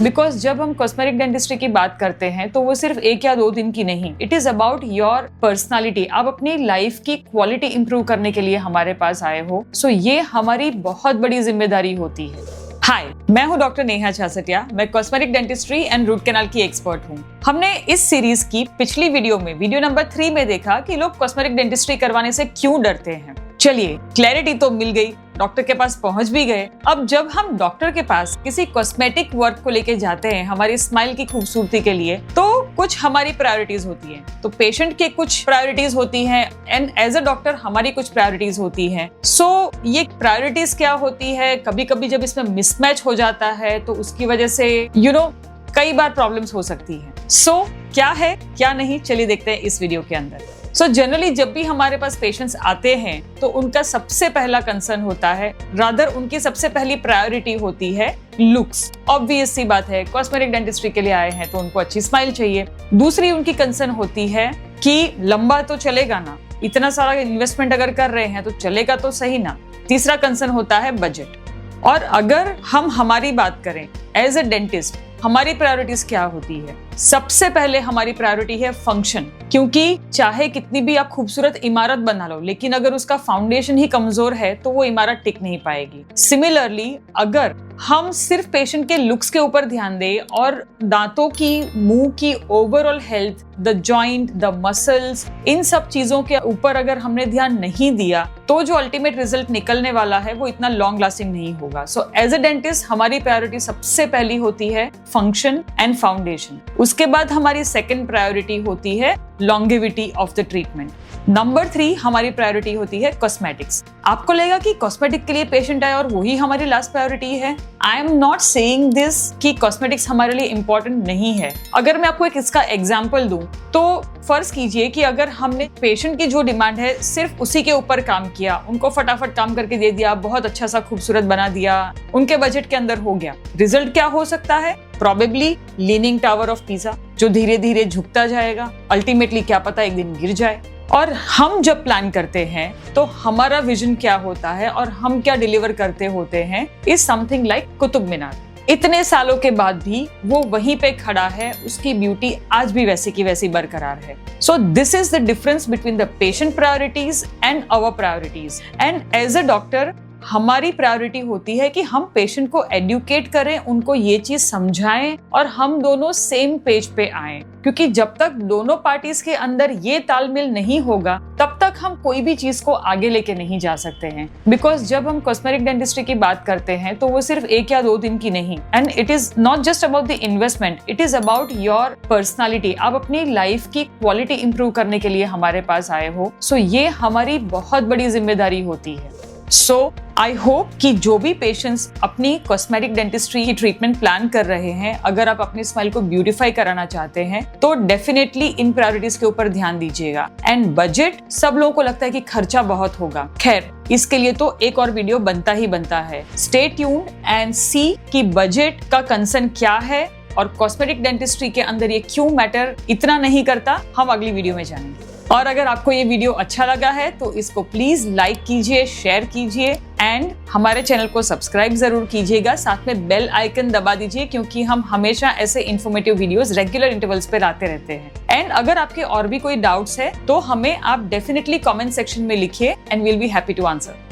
Because जब हम cosmetic dentistry की बात करते हैं तो वो सिर्फ 1 या 2 दिन की नहीं, it is about your personality. आप अपनी लाइफ की क्वालिटी इंप्रूव करने के लिए हमारे पास आए हो, सो ये हमारी बहुत बड़ी जिम्मेदारी होती है। हाय, मैं हूं डॉक्टर नेहा छासटिया। मैं cosmetic dentistry and root canal की एक्सपर्ट हूं। हमने इस सीरीज की पिछली वीडियो में, वीडियो नंबर 3 में देखा कि लोग कॉस्मेटिक डेंटिस्ट्री करवाने से क्यों डरते हैं। चलिए, क्लैरिटी तो मिल गई, डॉक्टर के पास पहुंच भी गए। अब जब हम डॉक्टर के पास किसी कॉस्मेटिक वर्क को लेके जाते हैं हमारी स्माइल की खूबसूरती के लिए, तो कुछ हमारी प्रायोरिटीज होती हैं। तो पेशेंट के कुछ प्रायोरिटीज होती हैं एंड एज अ डॉक्टर हमारी कुछ प्रायोरिटीज होती हैं। सो ये प्रायोरिटीज क्या होती है, कभी कभी जब इसमें मिसमैच हो जाता है तो उसकी वजह से कई बार प्रॉब्लम्स हो सकती है। सो क्या है क्या नहीं, चलिए देखते हैं इस वीडियो के अंदर। जनरली जब भी हमारे पास पेशेंट्स आते हैं तो उनका सबसे पहला कंसर्न होता है, रादर उनकी सबसे पहली प्रायोरिटी होती है लुक्स। ऑब्वियस सी बात है, कॉस्मेटिक डेंटिस्ट्री के लिए आए हैं तो उनको अच्छी स्माइल चाहिए। दूसरी उनकी कंसर्न होती है कि लंबा तो चलेगा ना, इतना सारा इन्वेस्टमेंट अगर कर रहे हैं तो चलेगा तो सही ना। तीसरा कंसर्न होता है बजट। और अगर हम हमारी बात करें एज ए डेंटिस्ट, हमारी प्रायोरिटीज क्या होती है? सबसे पहले हमारी प्रायोरिटी है फंक्शन, क्योंकि चाहे कितनी भी आप खूबसूरत इमारत बना लो, लेकिन अगर उसका फाउंडेशन ही कमजोर है तो वो इमारत टिक नहीं पाएगी। सिमिलरली अगर हम सिर्फ पेशेंट के लुक्स के ऊपर ध्यान दें और दांतों की, मुंह की overall health, the joint, the muscles, इन सब चीजों के ऊपर अगर हमने ध्यान नहीं दिया तो जो अल्टीमेट रिजल्ट निकलने वाला है वो इतना लॉन्ग लास्टिंग नहीं होगा। सो एज अ डेंटिस्ट हमारी प्रायोरिटी सबसे पहली होती है फंक्शन एंड फाउंडेशन। उसके बाद हमारी सेकंड प्रायोरिटी होती है longevity of the treatment. Number 3 हमारी प्रायोरिटी होती है कॉस्मेटिक्स। आपको लगेगा कि कॉस्मेटिक के लिए पेशेंट आए और वही हमारी लास्ट प्रायोरिटी है। I am not saying this कि कॉस्मेटिक्स हमारे लिए इंपॉर्टेंट नहीं है। अगर मैं आपको एक इसका एग्जांपल दूं तो फर्ज कीजिए कि अगर हमने पेशेंट की जो डिमांड है सिर्फ उसी के ऊपर काम किया, उनको फटाफट काम करके दे दिया, बहुत अच्छा सा खूबसूरत बना दिया, उनके बजट के अंदर हो गया। रिजल्ट क्या हो सकता है? Probably leaning tower of Pisa, जो धीरे धीरे झुकता जाएगा, अल्टीमेटली क्या पता एक दिन गिर जाए। और हम जब प्लान करते हैं तो हमारा विजन क्या होता है और हम क्या डिलीवर करते होते हैं is something like Qutub Minar. इतने सालों के बाद भी वो वहीं पे खड़ा है, उसकी ब्यूटी आज भी वैसी की वैसी बरकरार है। So this is the difference between the patient priorities and our priorities. And as a doctor हमारी प्रायोरिटी होती है कि हम पेशेंट को एडुकेट करें, उनको ये चीज समझाएं और हम दोनों सेम पेज पे आएं। क्योंकि जब तक दोनों पार्टीज के अंदर ये तालमेल नहीं होगा तब तक हम कोई भी चीज को आगे लेके नहीं जा सकते हैं। बिकॉज जब हम कॉस्मेटिक डेंटिस्ट्री की बात करते हैं तो वो सिर्फ 1 या 2 दिन की नहीं, and it is not just about the investment, it is about your personality. आप अपनी लाइफ की क्वालिटी इंप्रूव करने के लिए हमारे पास आए हो, सो ये हमारी बहुत बड़ी जिम्मेदारी होती है। सो आई होप कि जो भी पेशेंट्स अपनी कॉस्मेटिक डेंटिस्ट्री की ट्रीटमेंट प्लान कर रहे हैं, अगर आप अपनी स्माइल को ब्यूटीफाई कराना चाहते हैं तो डेफिनेटली इन प्रायोरिटीज के ऊपर ध्यान दीजिएगा। एंड बजट, सब लोगों को लगता है कि खर्चा बहुत होगा, खैर इसके लिए तो एक और वीडियो बनता ही बनता है। स्टे ट्यून्ड एंड सी कि बजट का कंसर्न क्या है और कॉस्मेटिक डेंटिस्ट्री के अंदर ये क्यों मैटर इतना नहीं करता, हम अगली वीडियो में जानेंगे। और अगर आपको ये वीडियो अच्छा लगा है तो इसको प्लीज लाइक कीजिए, शेयर कीजिए एंड हमारे चैनल को सब्सक्राइब जरूर कीजिएगा। साथ में बेल आइकन दबा दीजिए क्योंकि हम हमेशा ऐसे इन्फॉर्मेटिव वीडियोस रेगुलर इंटरवल्स पे लाते रहते हैं। एंड अगर आपके और भी कोई डाउट्स है तो हमें आप डेफिनेटली कमेंट सेक्शन में लिखिए and will be happy to answer.